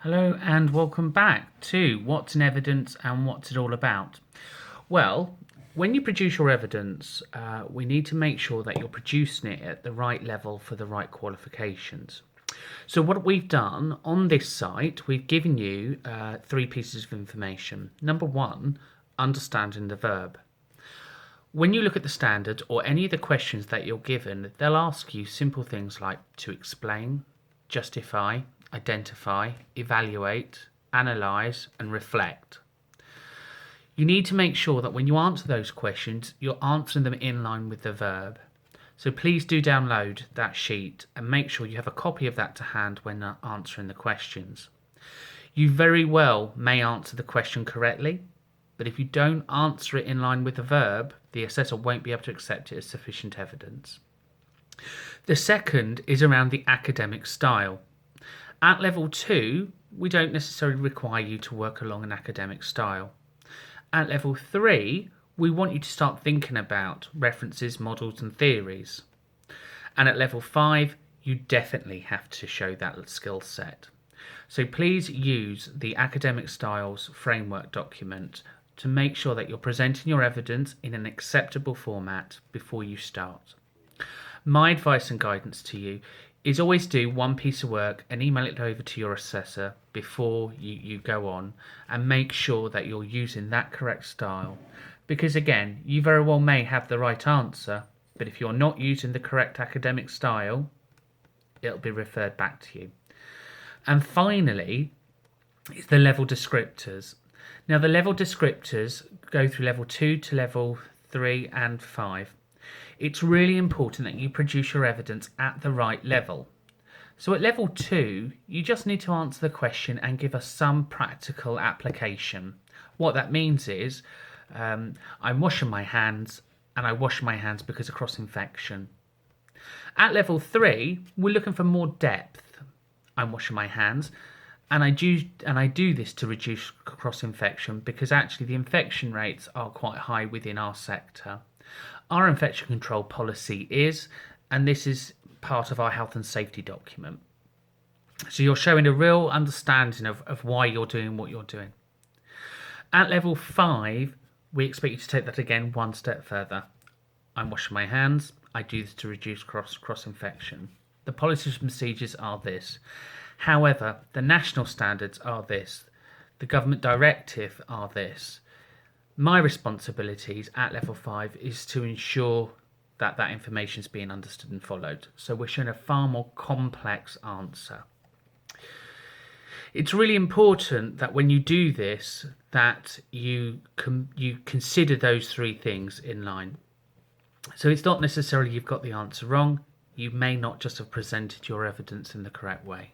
Hello and welcome back to What's in Evidence and What's it all about. Well, when you produce your evidence, we need to make sure that you're producing it at the right level for the right qualifications. So what we've done on this site, we've given you three pieces of information. Number one, understanding the verb. When you look at the standard or any of the questions that you're given, they'll ask you simple things like to explain, justify, identify, evaluate, analyse and reflect. You need to make sure that when you answer those questions, you're answering them in line with the verb. So please do download that sheet and make sure you have a copy of that to hand when answering the questions. You very well may answer the question correctly, but if you don't answer it in line with the verb, the assessor won't be able to accept it as sufficient evidence. The second is around the academic style. At level 2, we don't necessarily require you to work along an academic style. At level 3, we want you to start thinking about references, models and theories. And at level 5, you definitely have to show that skill set. So please use the Academic Styles Framework document to make sure that you're presenting your evidence in an acceptable format before you start. My advice and guidance to you is always do one piece of work and email it over to your assessor before you go on, and make sure that you're using that correct style, because again, you very well may have the right answer, but if you're not using the correct academic style, it'll be referred back to you. And finally, it's the level descriptors. Now the level descriptors go through level 2 to level 3 and 5. It's really important that you produce your evidence at the right level. So at level 2, you just need to answer the question and give us some practical application. What that means is, I'm washing my hands and I wash my hands because of cross-infection. At level 3, we're looking for more depth. I'm washing my hands and I do this to reduce cross-infection because actually the infection rates are quite high within our sector. Our infection control policy is, and this is part of our health and safety document. So you're showing a real understanding of why you're doing what you're doing. At level 5, we expect you to take that again one step further. I'm washing my hands. I do this to reduce cross-infection. The policies and procedures are this. However, the national standards are this. The government directive are this. My responsibilities at level 5 is to ensure that that information is being understood and followed. So we're showing a far more complex answer. It's really important that when you do this, that you consider those three things in line. So it's not necessarily you've got the answer wrong. You may not just have presented your evidence in the correct way.